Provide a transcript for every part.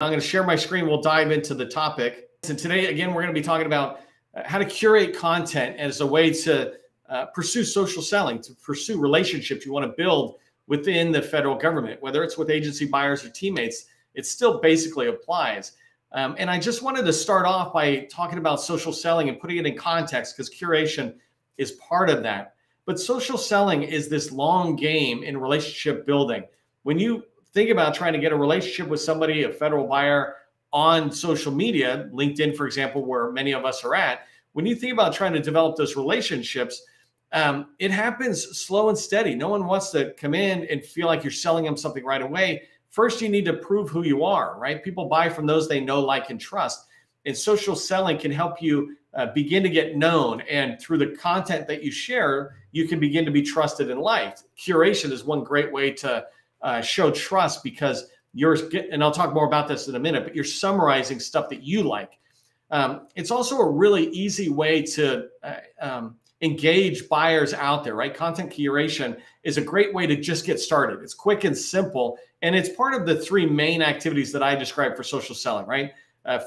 I'm going to share my screen. We'll dive into the topic. And today, again, we're going to be talking about how to curate content as a way to pursue social selling, to pursue relationships you want to build within the federal government, whether it's with agency buyers or teammates. It still basically applies. And I just wanted to start off by talking about social selling and putting it in context, because curation is part of that. But social selling is this long game in relationship building. When you think about trying to get a relationship with somebody, a federal buyer on social media, LinkedIn, for example, where many of us are at, when you think about trying to develop those relationships, it happens slow and steady. No one wants to come in and feel like you're selling them something right away. First, you need to prove who you are, right? People buy from those they know, like, and trust. And social selling can help you begin to get known. And through the content that you share, you can begin to be trusted and liked. Curation is one great way to show trust, because and I'll talk more about this in a minute, but you're summarizing stuff that you like. It's also a really easy way to engage buyers out there, right? Content curation is a great way to just get started. It's quick and simple, and it's part of the three main activities that I describe for social selling, right?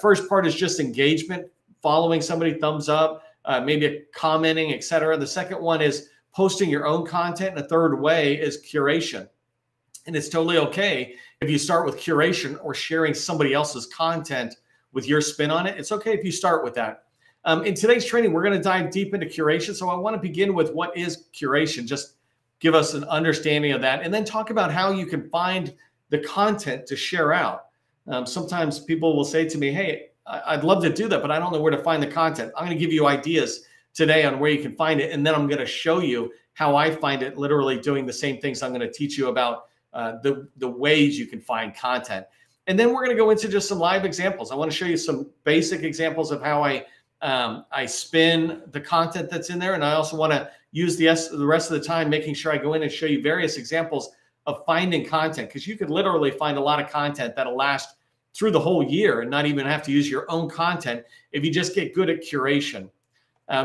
First part is just engagement, following somebody, thumbs up, maybe commenting, etc. The second one is posting your own content. And the third way is curation. And it's totally okay if you start with curation or sharing somebody else's content with your spin on it. It's okay if you start with that. In today's training, we're going to dive deep into curation. So I want to begin with what is curation, just give us an understanding of that, and then talk about how you can find the content to share out. Sometimes people will say to me, hey, I'd love to do that, but I don't know where to find the content. I'm going to give you ideas today on where you can find it, and then I'm going to show you how I find it, literally doing the same things I'm going to teach you about the ways you can find content. And then we're going to go into just some live examples. I want to show you some basic examples of how I spin the content that's in there. And I also want to use the rest of the time making sure I go in and show you various examples of finding content, because you could literally find a lot of content that'll last through the whole year and not even have to use your own content if you just get good at curation.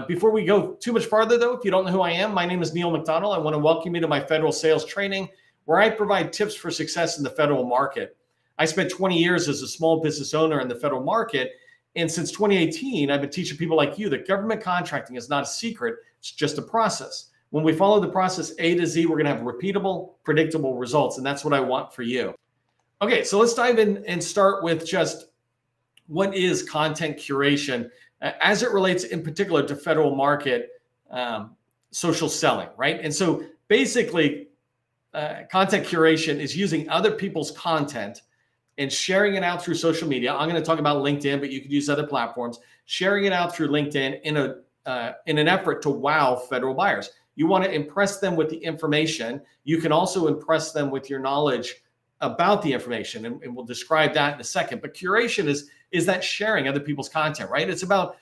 Before we go too much farther, though, if you don't know who I am, my name is McDonnell. I want to welcome you to my federal sales training, where I provide tips for success in the federal market. I spent 20 years as a small business owner in the federal market. And since 2018, I've been teaching people like you that government contracting is not a secret. It's just a process. When we follow the process A to Z, we're going to have repeatable, predictable results. And that's what I want for you. Okay, so let's dive in and start with just what is content curation as it relates in particular to federal market social selling, right? And so basically, content curation is using other people's content and sharing it out through social media. I'm going to talk about LinkedIn, but you could use other platforms. Sharing it out through LinkedIn in an effort to wow federal buyers. You want to impress them with the information. You can also impress them with your knowledge about the information, and we'll describe that in a second. But curation is that sharing other people's content, right? It's about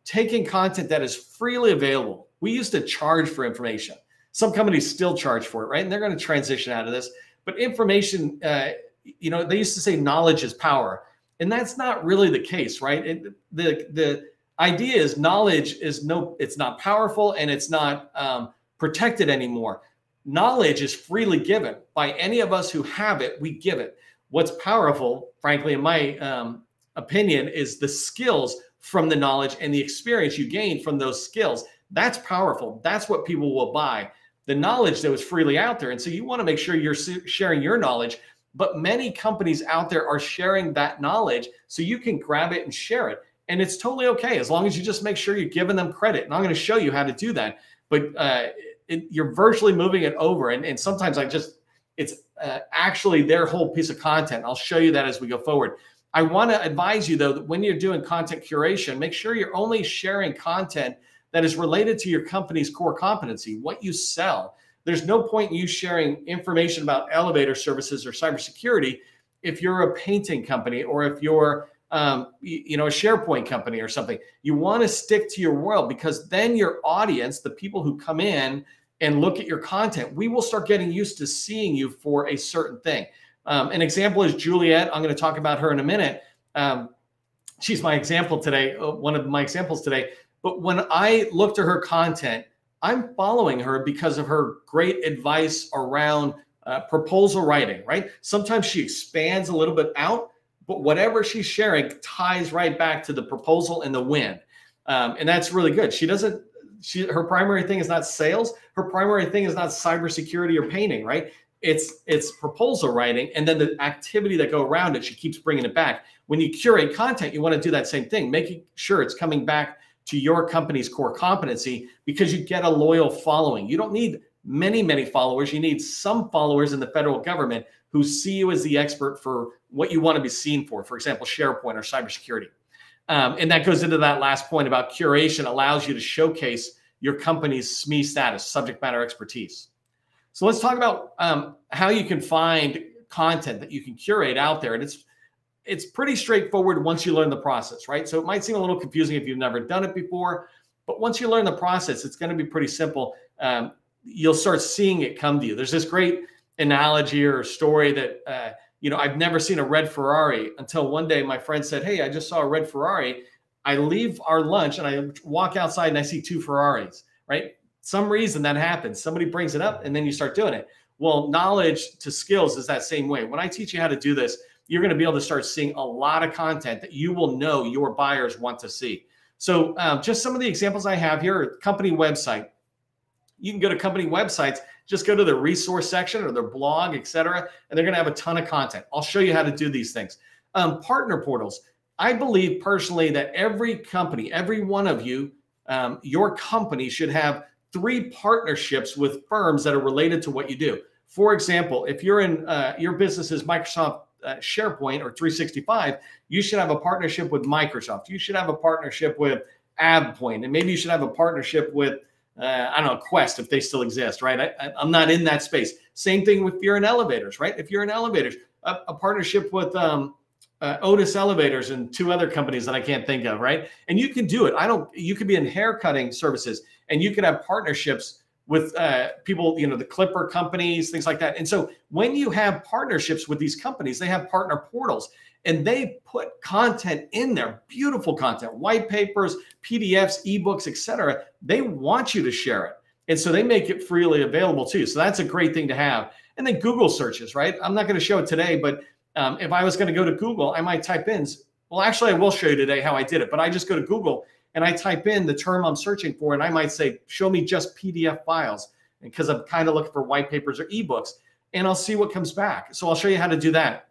taking content that is freely available. We used to charge for information. Some companies still charge for it, right? And they're going to transition out of this. But information, they used to say knowledge is power, and that's not really the case, right? The idea is knowledge is it's not powerful, and it's not protected anymore. Knowledge is freely given by any of us who have it. We give it. What's powerful, frankly, in my opinion, is the skills from the knowledge and the experience you gain from those skills. That's powerful. That's what people will buy. The knowledge that was freely out there. And so you want to make sure you're sharing your knowledge, but many companies out there are sharing that knowledge so you can grab it and share it. And it's totally okay as long as you just make sure you're giving them credit. And I'm going to show you how to do that. But you're virtually moving it over. And sometimes it's actually their whole piece of content. I'll show you that as we go forward. I want to advise you, though, that when you're doing content curation, make sure you're only sharing content that is related to your company's core competency, what you sell. There's no point in you sharing information about elevator services or cybersecurity if you're a painting company or if you're a SharePoint company or something. You want to stick to your world, because then your audience, the people who come in and look at your content, we will start getting used to seeing you for a certain thing. An example is Juliet. I'm going to talk about her in a minute. She's my example today, one of my examples today. But when I look to her content, I'm following her because of her great advice around proposal writing, right? Sometimes she expands a little bit out, but whatever she's sharing ties right back to the proposal and the win. And that's really good. Her primary thing is not sales. Her primary thing is not cybersecurity or painting, right? It's proposal writing, and then the activity that go around it. She keeps bringing it back. When you curate content, you want to do that same thing, making sure it's coming back to your company's core competency, because you get a loyal following. You don't need many followers. You need some followers in the federal government who see you as the expert for what you want to be seen for example, SharePoint or cybersecurity. And that goes into that last point about curation allows you to showcase your company's SME status, subject matter expertise. So let's talk about how you can find content that you can curate out there. And it's pretty straightforward once you learn the process, right? So it might seem a little confusing if you've never done it before, but once you learn the process, it's going to be pretty simple. You'll start seeing it come to you. There's this great analogy or story that, I've never seen a red Ferrari until one day my friend said, "Hey, I just saw a red Ferrari." I leave our lunch and I walk outside and I see two Ferraris, right? Some reason that happens. Somebody brings it up and then you start doing it. Well, knowledge to skills is that same way. When I teach you how to do this, you're going to be able to start seeing a lot of content that you will know your buyers want to see. So just some of the examples I have here, company website. You can go to company websites, just go to the resource section or their blog, etc., and they're going to have a ton of content. I'll show you how to do these things. Partner portals. I believe personally that every company, every one of you, your company should have 3 partnerships with firms that are related to what you do. For example, if you're in your business is Microsoft SharePoint or 365, you should have a partnership with Microsoft. You should have a partnership with AvePoint, and maybe you should have a partnership with I don't know, Quest, if they still exist, right? I'm not in that space. Same thing if you're in elevators, right? If you're in elevators, a partnership with Otis Elevators and 2 other companies that I can't think of, right? And you can do it. You could be in haircutting services, and you could have partnerships with people, the clipper companies, things like that. And so when you have partnerships with these companies, they have partner portals. And they put content in there, beautiful content, white papers, PDFs, ebooks, etc. They want you to share it. And so they make it freely available too. So that's a great thing to have. And then Google searches, right? I'm not going to show it today, but if I was going to go to Google, I might type in, well, actually, I will show you today how I did it. But I just go to Google and I type in the term I'm searching for, and I might say, show me just PDF files, because I'm kind of looking for white papers or ebooks, and I'll see what comes back. So I'll show you how to do that.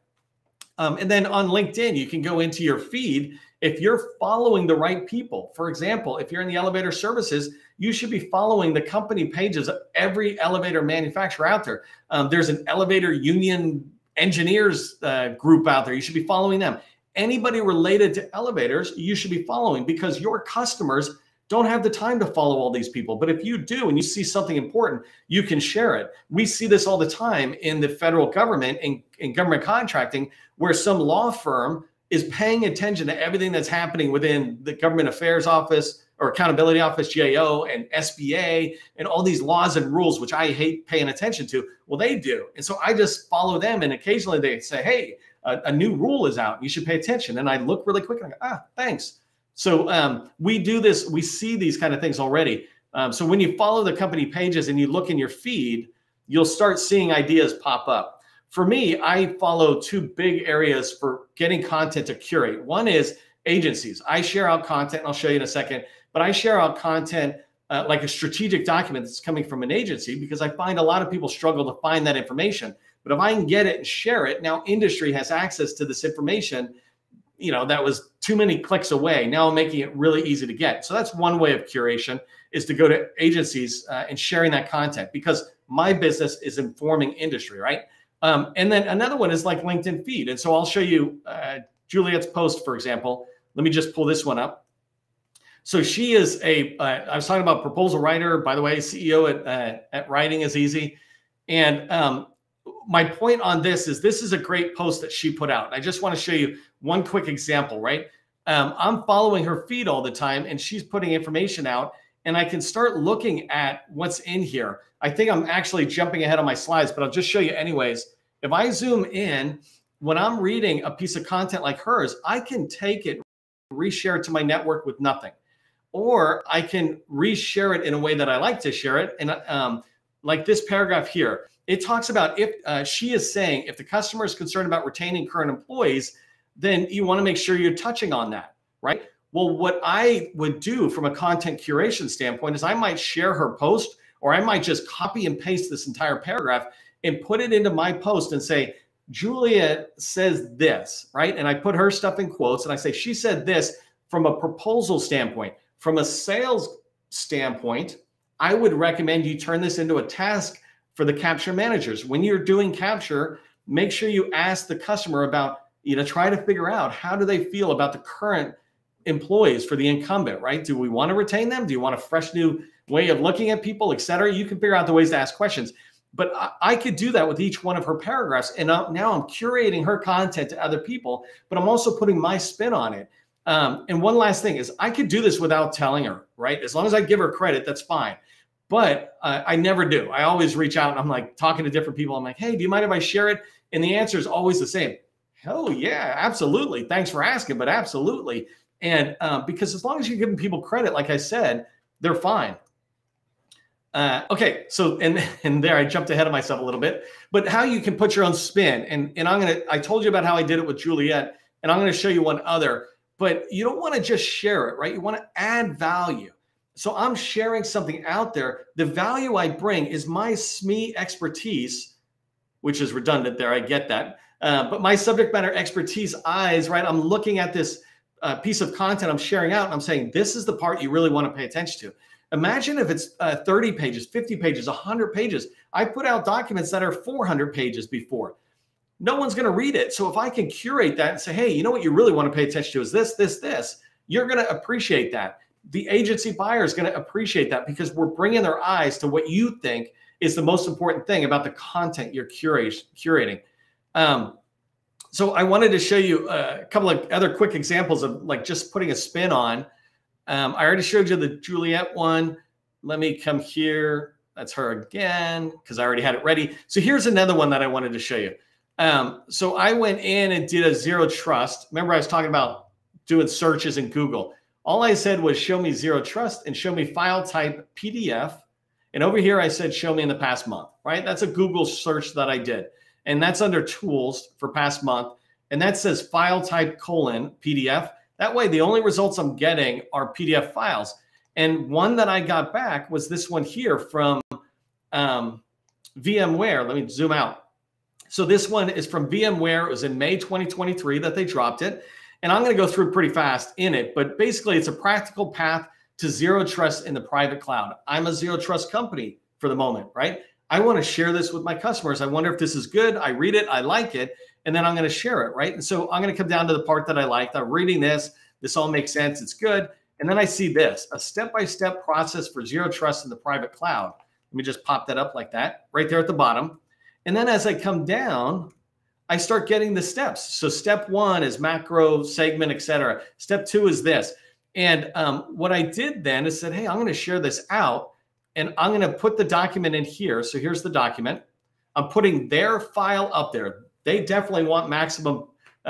And then on LinkedIn, you can go into your feed if you're following the right people. For example, if you're in the elevator services, you should be following the company pages of every elevator manufacturer out there. There's an elevator union engineers group out there. You should be following them. Anybody related to elevators, you should be following, because your customers don't have the time to follow all these people. But if you do and you see something important, you can share it. We see this all the time in the federal government, in government contracting, where some law firm is paying attention to everything that's happening within the Government Affairs Office or Accountability Office, GAO, and SBA, and all these laws and rules, which I hate paying attention to. Well, they do. And so I just follow them. And occasionally they say, hey, a new rule is out. You should pay attention. And I look really quick and I go, thanks. So we do this. We see these kind of things already. So when you follow the company pages and you look in your feed, you'll start seeing ideas pop up. For me, I follow 2 big areas for getting content to curate. One is agencies. I share out content, and I'll show you in a second, but I share out content like a strategic document that's coming from an agency, because I find a lot of people struggle to find that information. But if I can get it and share it, now industry has access to this information, that was too many clicks away. Now I'm making it really easy to get. So that's one way of curation, is to go to agencies and sharing that content, because my business is informing industry, right? And then another one is like LinkedIn feed. And so I'll show you Juliet's post, for example. Let me just pull this one up. So she is I was talking about proposal writer, by the way, CEO at Writing is Easy. And my point on this is a great post that she put out. I just want to show you one quick example, right? I'm following her feed all the time, and she's putting information out, and I can start looking at what's in here. I think I'm actually jumping ahead on my slides, but I'll just show you anyways. If I zoom in, when I'm reading a piece of content like hers, I can take it, reshare it to my network with nothing. Or I can reshare it in a way that I like to share it. And like this paragraph here, it talks about if she is saying, if the customer is concerned about retaining current employees, then you want to make sure you're touching on that, right? Well, what I would do from a content curation standpoint is I might share her post, or I might just copy and paste this entire paragraph and put it into my post and say, Juliet says this, right? And I put her stuff in quotes and I say, she said this from a proposal standpoint. From a sales standpoint, I would recommend you turn this into a task for the capture managers. When you're doing capture, make sure you ask the customer about, try to figure out how do they feel about the current employees for the incumbent, right? Do we want to retain them? Do you want a fresh new way of looking at people, et cetera? You can figure out the ways to ask questions. But I could do that with each one of her paragraphs. And now I'm curating her content to other people, but I'm also putting my spin on it. And one last thing is I could do this without telling her, right? As long as I give her credit, that's fine. But I never do. I always reach out and I'm like talking to different people. I'm like, hey, do you mind if I share it? And the answer is always the same. Hell yeah, absolutely. Thanks for asking, but absolutely. And because as long as you're giving people credit, like I said, they're fine. Okay, so and there I jumped ahead of myself a little bit, but how you can put your own spin. And I told you about how I did it with Juliet, and I'm gonna show you one other, but you don't wanna just share it, right? You wanna add value. So I'm sharing something out there. The value I bring is my SME expertise, which is redundant there, I get that. But my subject matter expertise eyes, right? I'm looking at this piece of content I'm sharing out and I'm saying, this is the part you really want to pay attention to. Imagine if it's 30 pages, 50 pages, 100 pages. I put out documents that are 400 pages before. No one's going to read it. So if I can curate that and say, hey, you know what you really want to pay attention to is this, this, this, you're going to appreciate that. The agency buyer is going to appreciate that because we're bringing their eyes to what you think is the most important thing about the content you're curating. So I wanted to show you a couple of other quick examples of like just putting a spin on. I already showed you the Juliet one. Let me come here. That's her again, because I already had it ready. So here's another one that I wanted to show you. So I went in and did a zero trust. Remember I was talking about doing searches in Google. All I said was show me zero trust and show me file type PDF. And over here, I said, show me in the past month, right? That's a Google search that I did. And that's under tools for past month. And that says file type : PDF. That way, the only results I'm getting are PDF files. And one that I got back was this one here from VMware. Let me zoom out. So this one is from VMware. It was in May 2023 that they dropped it. And I'm going to go through pretty fast in it. But basically, it's a practical path to zero trust in the private cloud. I'm a zero trust company for the moment, right? I want to share this with my customers. I wonder if this is good. I read it. I like it. And then I'm going to share it, right? And so I'm going to come down to the part that I liked. I'm reading this. This all makes sense. It's good. And then I see this, a step-by-step process for zero trust in the private cloud. Let me just pop that up like that right there at the bottom. And then as I come down, I start getting the steps. So step one is macro, segment, et cetera. Step two is this. And what I did then is said, hey, I'm going to share this out and I'm going to put the document in here. So here's the document. I'm putting their file up there. They definitely want maximum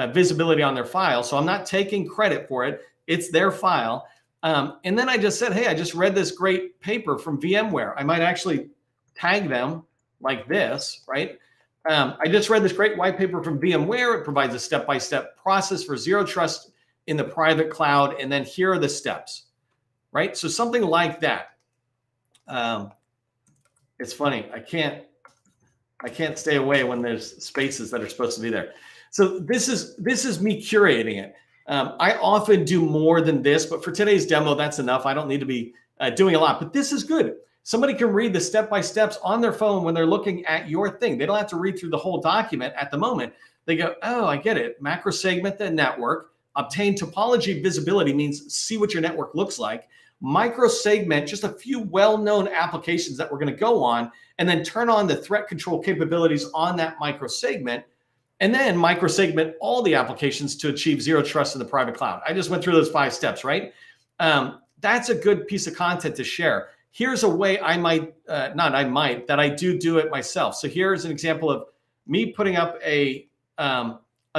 visibility on their file. So I'm not taking credit for it. It's their file. And then I just said, hey, I just read this great paper from VMware. I might actually tag them like this, right? I just read this great white paper from VMware. It provides a step-by-step process for zero trust in the private cloud. And then here are the steps, right? So something like that. It's funny. I can't stay away when there's spaces that are supposed to be there. So this is me curating it. I often do more than this, but for today's demo, that's enough. I don't need to be doing a lot, but this is good. Somebody can read the step-by-steps on their phone when they're looking at your thing. They don't have to read through the whole document at the moment. They go, oh, I get it. Macro segment the network. Obtain topology visibility means see what your network looks like. Micro segment, just a few well-known applications that we're going to go on, and then turn on the threat control capabilities on that micro segment, and then micro segment all the applications to achieve zero trust in the private cloud. I just went through those 5 steps, right? That's a good piece of content to share. Here's a way I might, that I do it myself. So here's an example of me putting up a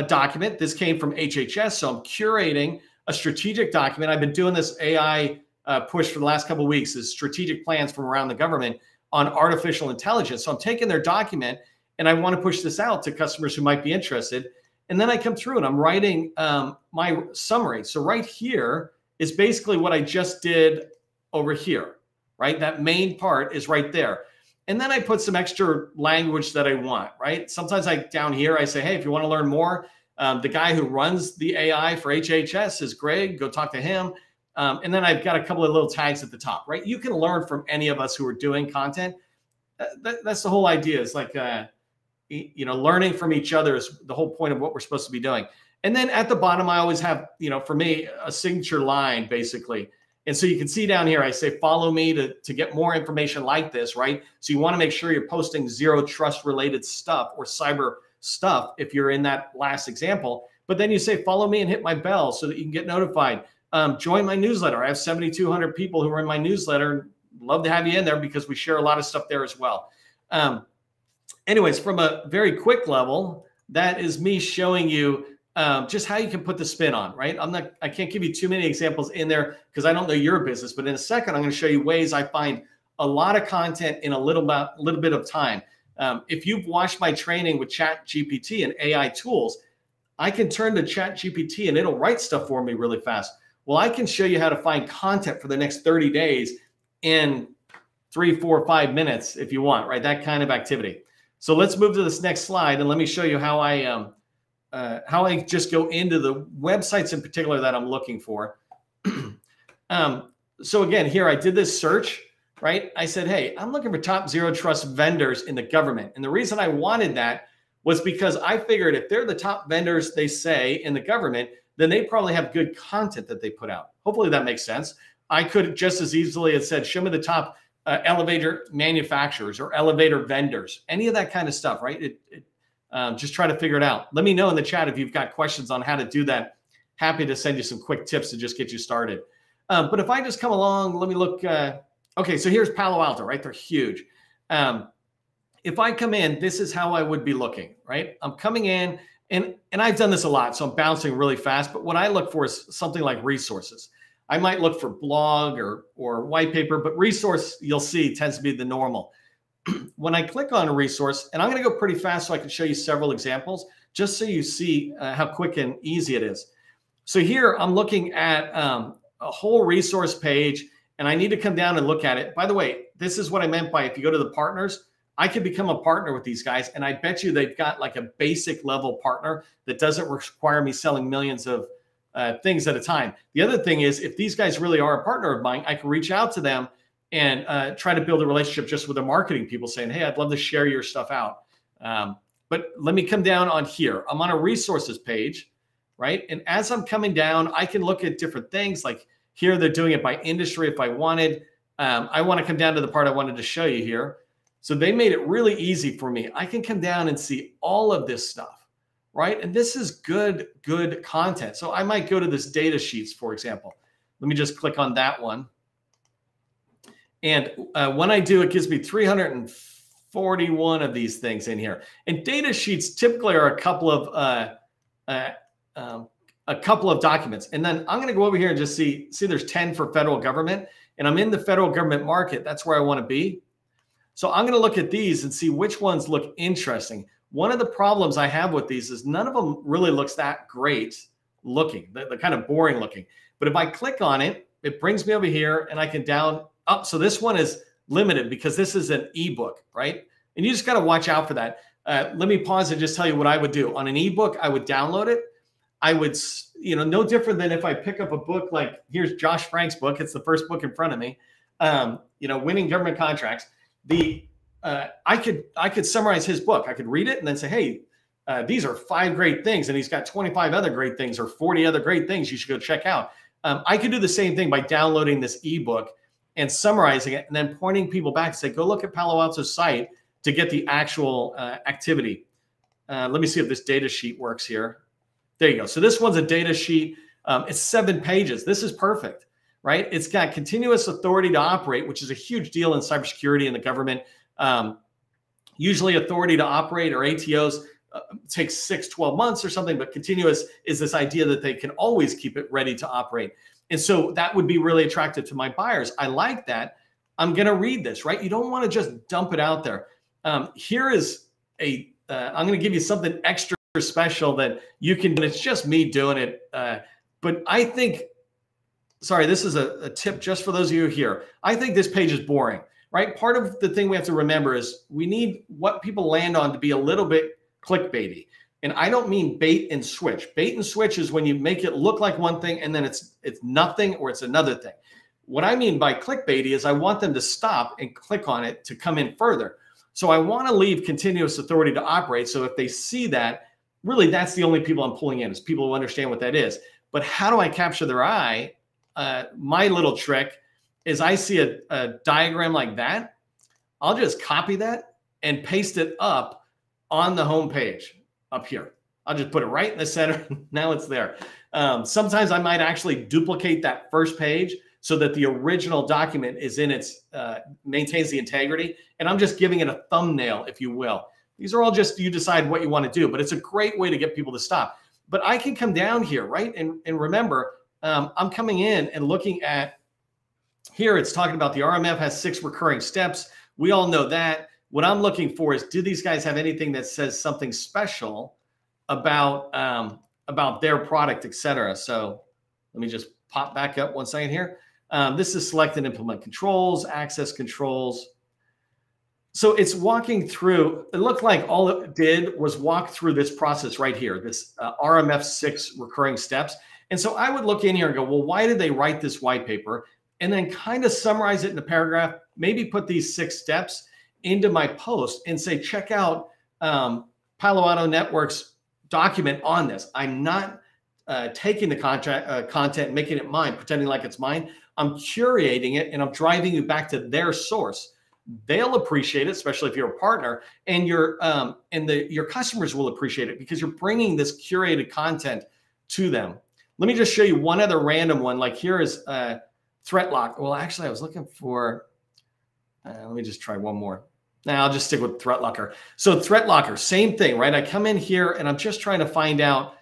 document. This came from HHS, so I'm curating a strategic document. I've been doing this AI push for the last couple of weeks, is strategic plans from around the government on artificial intelligence. So I'm taking their document and I want to push this out to customers who might be interested. And then I come through and I'm writing my summary. So right here is basically what I just did over here, right? That main part is right there. And then I put some extra language that I want, right? Sometimes down here, I say, hey, if you want to learn more, the guy who runs the AI for HHS is Greg. Go talk to him. And then I've got a couple of little tags at the top, right? You can learn from any of us who are doing content. That's the whole idea. It's like, learning from each other is the whole point of what we're supposed to be doing. And then at the bottom, I always have, for me, a signature line, basically. And so you can see down here, I say, follow me to get more information like this, right? So you want to make sure you're posting zero trust related stuff or cyber stuff if you're in that last example. But then you say, follow me and hit my bell so that you can get notified. Join my newsletter. I have 7,200 people who are in my newsletter. Love to have you in there because we share a lot of stuff there as well. Anyways, from a very quick level, that is me showing you just how you can put the spin on, right? I can't give you too many examples in there because I don't know your business, but in a second, I'm going to show you ways I find a lot of content in a little bit of time. If you've watched my training with ChatGPT and AI tools, I can turn to ChatGPT and it'll write stuff for me really fast. Well, I can show you how to find content for the next 30 days in 3, 4, 5 minutes if you want, right? That kind of activity. So let's move to this next slide and let me show you how I just go into the websites in particular that I'm looking for. So again, here I did this search, right? I said, hey, I'm looking for top zero trust vendors in the government. And the reason I wanted that was because I figured if they're the top vendors, they say, in the government, then they probably have good content that they put out. Hopefully that makes sense. I could just as easily have said, show me the top elevator manufacturers or elevator vendors, any of that kind of stuff, right? Just try to figure it out. Let me know in the chat if you've got questions on how to do that. Happy to send you some quick tips to just get you started. But if I just come along, let me look. Okay, so here's Palo Alto, right? They're huge. If I come in, this is how I would be looking, right? I'm coming in, and I've done this a lot, so I'm bouncing really fast. But what I look for is something like resources. I might look for blog or white paper, but resource, you'll see, tends to be the normal. When I click on a resource, and I'm going to go pretty fast so I can show you several examples, just so you see how quick and easy it is. So here I'm looking at a whole resource page, and I need to come down and look at it. By the way, this is what I meant by if you go to the partners, I could become a partner with these guys, and I bet you they've got like a basic level partner that doesn't require me selling millions of things at a time. The other thing is, if these guys really are a partner of mine, I can reach out to them and try to build a relationship just with the marketing people saying, hey, I'd love to share your stuff out. But let me come down on here. I'm on a resources page, right? And as I'm coming down, I can look at different things. Like here, they're doing it by industry if I wanted. I want to come down to the part I wanted to show you here. So they made it really easy for me. I can come down and see all of this stuff, right? And this is good content. So I might go to this data sheets, for example. Let me just click on that one. And when I do, it gives me 341 of these things in here. And data sheets typically are a couple of documents. And then I'm going to go over here and just see there's 10 for federal government. And I'm in the federal government market. That's where I want to be. So I'm going to look at these and see which ones look interesting. One of the problems I have with these is none of them really looks that great looking. They're kind of boring looking. But if I click on it, it brings me over here and I can up. So this one is limited because this is an ebook, right? And you just got to watch out for that. Let me pause and just tell you what I would do. On an ebook, I would download it. I would, no different than if I pick up a book like, here's Josh Frank's book. It's the first book in front of me. Winning government contracts. I could summarize his book. I could read it and then say, hey, these are 5 great things. And he's got 25 other great things or 40 other great things you should go check out. I could do the same thing by downloading this ebook and summarizing it and then pointing people back and say, go look at Palo Alto's site to get the actual activity. Let me see if this data sheet works here. There you go. So this one's a data sheet. It's 7 pages. This is perfect, right? It's got continuous authority to operate, which is a huge deal in cybersecurity in the government. Usually authority to operate or ATOs takes 6, 12 months or something, but continuous is this idea that they can always keep it ready to operate. And so that would be really attractive to my buyers. I like that. I'm going to read this, right? You don't want to just dump it out there. Here is I'm going to give you something extra special that you can, and it's just me doing it. But I think, sorry, this is a tip just for those of you here. I think this page is boring, right? Part of the thing we have to remember is we need what people land on to be a little bit clickbaity. And I don't mean bait and switch. Bait and switch is when you make it look like one thing and then it's nothing or it's another thing. What I mean by clickbaity is I want them to stop and click on it to come in further. So I want to leave continuous authority to operate. So if they see that, really that's the only people I'm pulling in, is people who understand what that is. But how do I capture their eye? My little trick is I see a diagram like that. I'll just copy that and paste it up on the home page up here. I'll just put it right in the center. Now it's there. Sometimes I might actually duplicate that first page so that the original document is in its, maintains the integrity. And I'm just giving it a thumbnail, if you will. These are all just, you decide what you want to do, but it's a great way to get people to stop. But I can come down here, right? And remember, I'm coming in and looking at here, it's talking about the RMF has 6 recurring steps. We all know that. What I'm looking for is, do these guys have anything that says something special about their product, et cetera? So let me just pop back up one second here. This is select and implement controls, access controls. So it's walking through, it looked like all it did was walk through this process right here, this RMF 6 recurring steps. And so I would look in here and go, well, why did they write this white paper? And then kind of summarize it in a paragraph, maybe put these 6 steps into my post and say, check out Palo Alto Network's document on this. I'm not taking the content, making it mine, pretending like it's mine. I'm curating it and I'm driving you back to their source. They'll appreciate it, especially if you're a partner, and your customers will appreciate it because you're bringing this curated content to them. Let me just show you one other random one. Like here is Threat Lock. Well, actually, I was looking for. Let me just try one more. Now I'll just stick with Threat Locker. So Threat Locker, same thing, right? I come in here and I'm just trying to find out,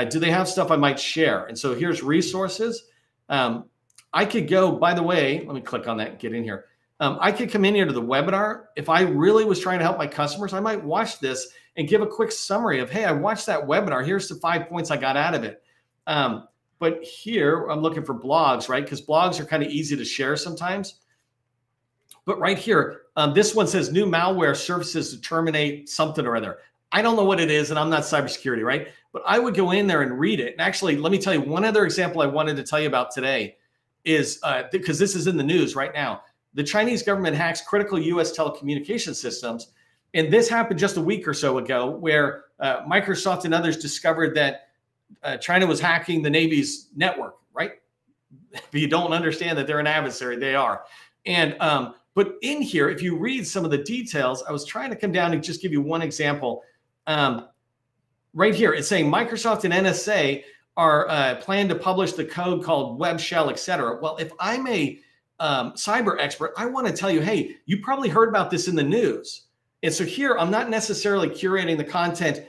do they have stuff I might share? And so here's resources. I could go, by the way, let me click on that and get in here. I could come in here to the webinar. If I really was trying to help my customers, I might watch this and give a quick summary of, hey, I watched that webinar. Here's the 5 points I got out of it. But here I'm looking for blogs, right? Because blogs are kind of easy to share sometimes. But right here, this one says new malware surfaces to terminate something or other. I don't know what it is, and I'm not cybersecurity, right? But I would go in there and read it. And actually, let me tell you one other example I wanted to tell you about today is, because this is in the news right now, the Chinese government hacks critical U.S. telecommunication systems. And this happened just a week or so ago where Microsoft and others discovered that China was hacking the Navy's network, right? If you don't understand that they're an adversary, they are. And but in here, if you read some of the details, I was trying to come down and just give you one example. Right here, it's saying Microsoft and NSA are plan to publish the code called Web Shell, et cetera. Well, if I'm a cyber expert, I want to tell you, hey, you probably heard about this in the news. And so here, I'm not necessarily curating the content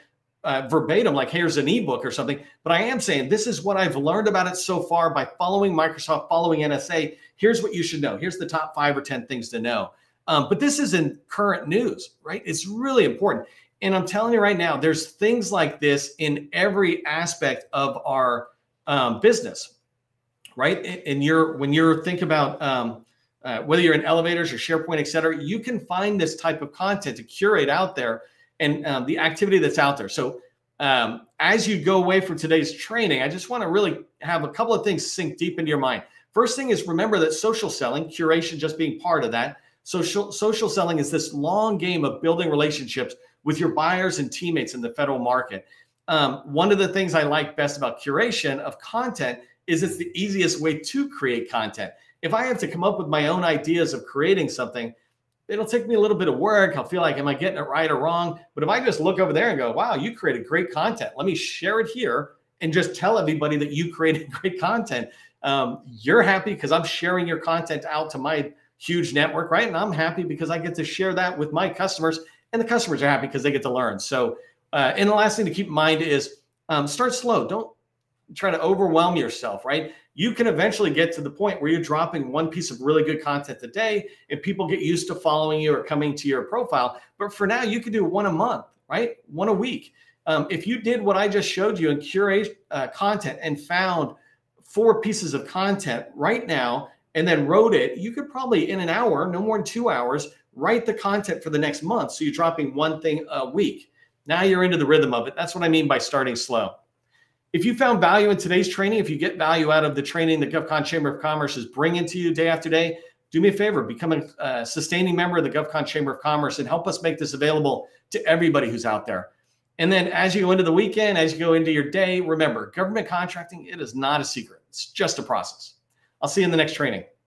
verbatim, like here's an ebook or something, but I am saying this is what I've learned about it so far by following Microsoft, following NSA. Here's what you should know. Here's the top 5 or 10 things to know. But this is in current news, right? It's really important. And I'm telling you right now, there's things like this in every aspect of our business, right? And when you're thinking about whether you're in elevators or SharePoint, et cetera, you can find this type of content to curate out there and the activity that's out there. So as you go away from today's training, I just want to really have a couple of things sink deep into your mind. First thing is remember that social selling, curation just being part of that. Social selling is this long game of building relationships with your buyers and teammates in the federal market. One of the things I like best about curation of content is it's the easiest way to create content. If I have to come up with my own ideas of creating something, it'll take me a little bit of work. I'll feel like, am I getting it right or wrong? But if I just look over there and go, wow, you created great content. Let me share it here and just tell everybody that you created great content. You're happy because I'm sharing your content out to my huge network, right? And I'm happy because I get to share that with my customers, and the customers are happy because they get to learn. So, and the last thing to keep in mind is start slow. Don't try to overwhelm yourself, right? You can eventually get to the point where you're dropping one piece of really good content a day and people get used to following you or coming to your profile. But for now, you can do one a month, right? One a week. If you did what I just showed you and curate content and found 4 pieces of content right now and then wrote it, you could probably in an hour, no more than 2 hours, write the content for the next month. So you're dropping 1 thing a week. Now you're into the rhythm of it. That's what I mean by starting slow. If you found value in today's training, if you get value out of the training the GovCon Chamber of Commerce is bringing to you day after day, do me a favor, become a sustaining member of the GovCon Chamber of Commerce and help us make this available to everybody who's out there. And then as you go into the weekend, as you go into your day, remember, government contracting, it is not a secret. It's just a process. I'll see you in the next training.